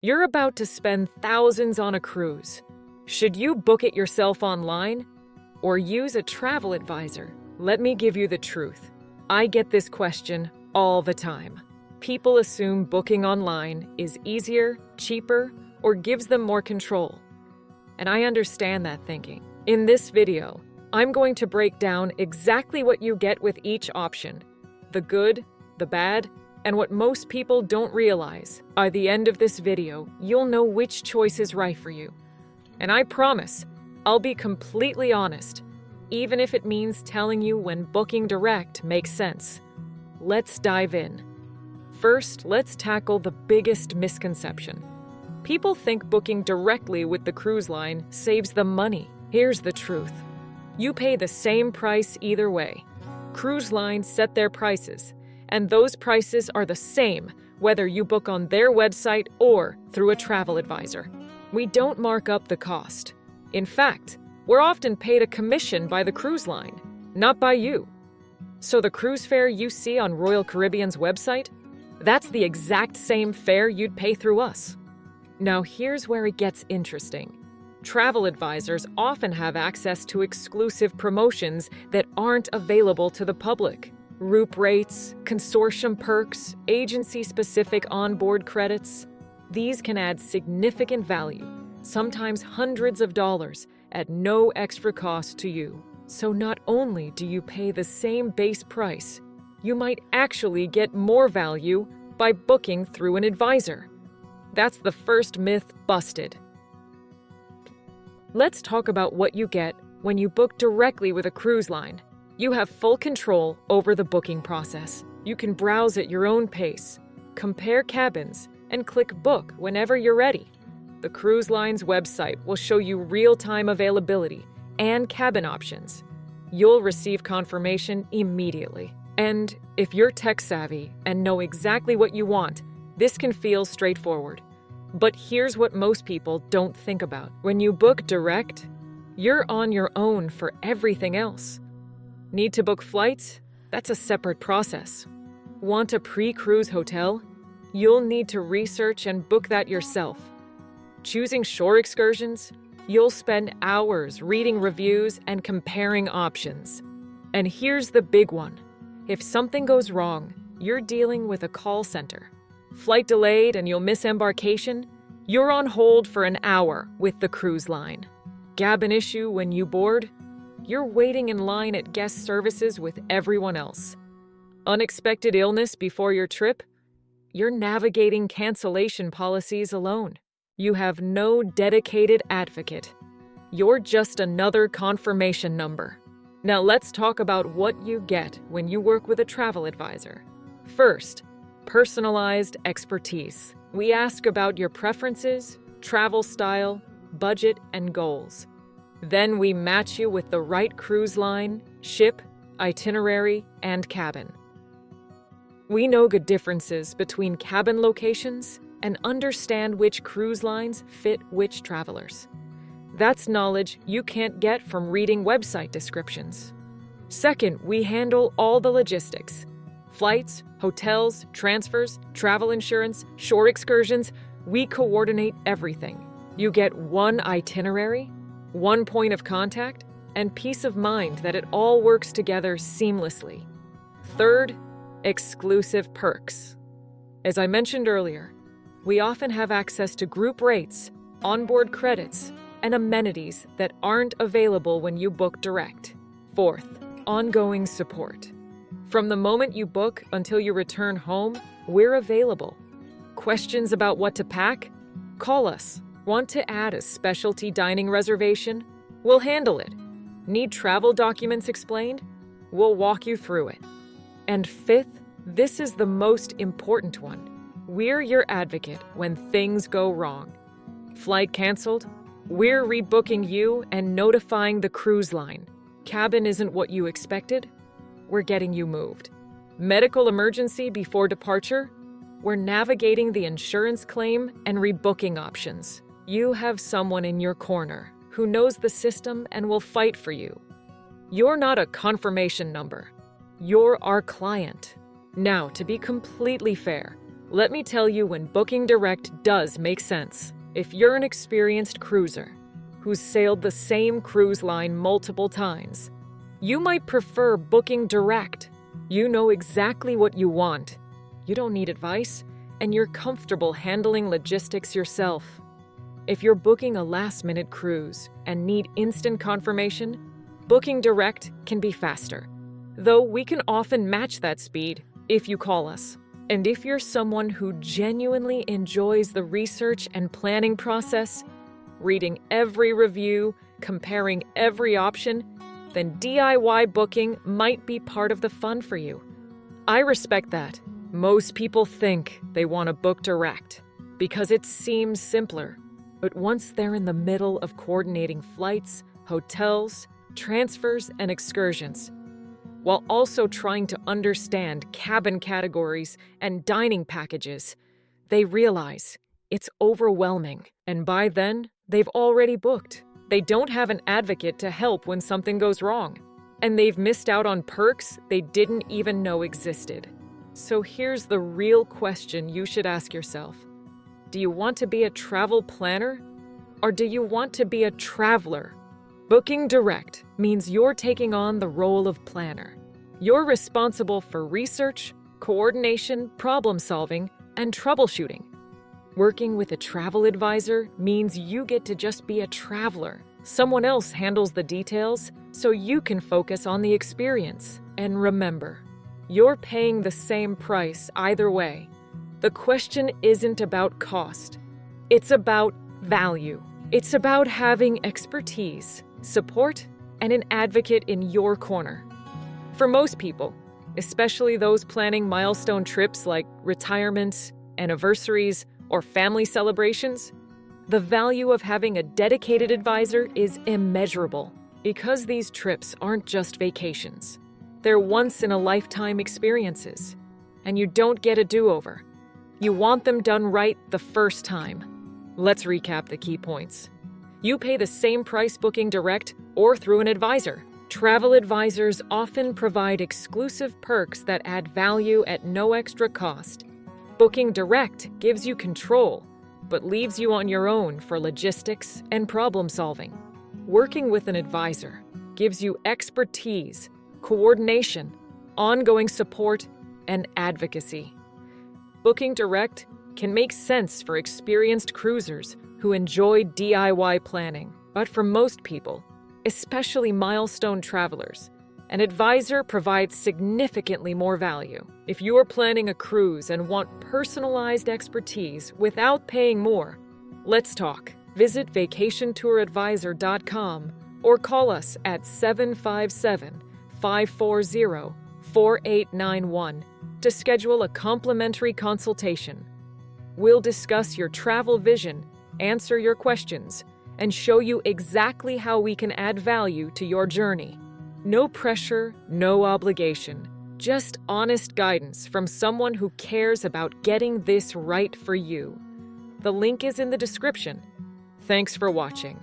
You're about to spend thousands on a cruise. Should you book it yourself online or use a travel advisor? Let me give you the truth. I get this question all the time. People assume booking online is easier, cheaper, or gives them more control. And I understand that thinking. In this video, I'm going to break down exactly what you get with each option, the good, the bad, and what most people don't realize. By the end of this video, you'll know which choice is right for you. And I promise, I'll be completely honest, even if it means telling you when booking direct makes sense. Let's dive in. First, let's tackle the biggest misconception. People think booking directly with the cruise line saves them money. Here's the truth. You pay the same price either way. Cruise lines set their prices, and those prices are the same whether you book on their website or through a travel advisor. We don't mark up the cost. In fact, we're often paid a commission by the cruise line, not by you. So the cruise fare you see on Royal Caribbean's website, that's the exact same fare you'd pay through us. Now here's where it gets interesting. Travel advisors often have access to exclusive promotions that aren't available to the public. Group rates, consortium perks, agency-specific onboard credits. These can add significant value, sometimes hundreds of dollars, at no extra cost to you. So not only do you pay the same base price, you might actually get more value by booking through an advisor. That's the first myth busted. Let's talk about what you get when you book directly with a cruise line. You have full control over the booking process. You can browse at your own pace, compare cabins, and click book whenever you're ready. The cruise line's website will show you real-time availability and cabin options. You'll receive confirmation immediately. And if you're tech-savvy and know exactly what you want, this can feel straightforward. But here's what most people don't think about. When you book direct, you're on your own for everything else. Need to book flights? That's a separate process. Want a pre-cruise hotel? You'll need to research and book that yourself. Choosing shore excursions? You'll spend hours reading reviews and comparing options. And here's the big one. If something goes wrong, you're dealing with a call center. Flight delayed and you'll miss embarkation? You're on hold for an hour with the cruise line. Cabin issue when you board? You're waiting in line at guest services with everyone else. Unexpected illness before your trip? You're navigating cancellation policies alone. You have no dedicated advocate. You're just another confirmation number. Now let's talk about what you get when you work with a travel advisor. First, personalized expertise. We ask about your preferences, travel style, budget, and goals. Then we match you with the right cruise line, ship, itinerary, and cabin. We know the differences between cabin locations and understand which cruise lines fit which travelers. That's knowledge you can't get from reading website descriptions. Second, we handle all the logistics. Flights, hotels, transfers, travel insurance, shore excursions, we coordinate everything. You get one itinerary, one point of contact, and peace of mind that it all works together seamlessly. Third, exclusive perks. As I mentioned earlier, we often have access to group rates, onboard credits, and amenities that aren't available when you book direct. Fourth, ongoing support. From the moment you book until you return home, we're available. Questions about what to pack? Call us. Want to add a specialty dining reservation? We'll handle it. Need travel documents explained? We'll walk you through it. And fifth, this is the most important one. We're your advocate when things go wrong. Flight canceled? We're rebooking you and notifying the cruise line. Cabin isn't what you expected? We're getting you moved. Medical emergency before departure? We're navigating the insurance claim and rebooking options. You have someone in your corner who knows the system and will fight for you. You're not a confirmation number. You're our client. Now, to be completely fair, Let me tell you when booking direct does make sense. If you're an experienced cruiser who's sailed the same cruise line multiple times, you might prefer booking direct. You know exactly what you want. You don't need advice, and you're comfortable handling logistics yourself. If you're booking a last-minute cruise and need instant confirmation, booking direct can be faster, though we can often match that speed if you call us. And if you're someone who genuinely enjoys the research and planning process, reading every review, comparing every option, then DIY booking might be part of the fun for you. I respect that. Most people think they want to book direct because it seems simpler. But once they're in the middle of coordinating flights, hotels, transfers, and excursions, while also trying to understand cabin categories and dining packages, they realize it's overwhelming. And by then, they've already booked. They don't have an advocate to help when something goes wrong. And they've missed out on perks they didn't even know existed. So here's the real question you should ask yourself. Do you want to be a travel planner? Or do you want to be a traveler? Booking direct means you're taking on the role of planner. You're responsible for research, coordination, problem-solving, and troubleshooting. Working with a travel advisor means you get to just be a traveler. Someone else handles the details, so you can focus on the experience. And remember, you're paying the same price either way. The question isn't about cost. It's about value. It's about having expertise, support, and an advocate in your corner. For most people, especially those planning milestone trips like retirements, anniversaries, or family celebrations, the value of having a dedicated advisor is immeasurable because these trips aren't just vacations. They're once-in-a-lifetime experiences, and you don't get a do-over. You want them done right the first time. Let's recap the key points. You pay the same price booking direct or through an advisor. Travel advisors often provide exclusive perks that add value at no extra cost. Booking direct gives you control, but leaves you on your own for logistics and problem solving. Working with an advisor gives you expertise, coordination, ongoing support, and advocacy. Booking direct can make sense for experienced cruisers who enjoy DIY planning, but for most people, especially milestone travelers, an advisor provides significantly more value. If you are planning a cruise and want personalized expertise without paying more, let's talk. Visit vacationtouradvisor.com or call us at 757-540-4891 to schedule a complimentary consultation. We'll discuss your travel vision, answer your questions, and show you exactly how we can add value to your journey. No pressure, no obligation, just honest guidance from someone who cares about getting this right for you. The link is in the description. Thanks for watching.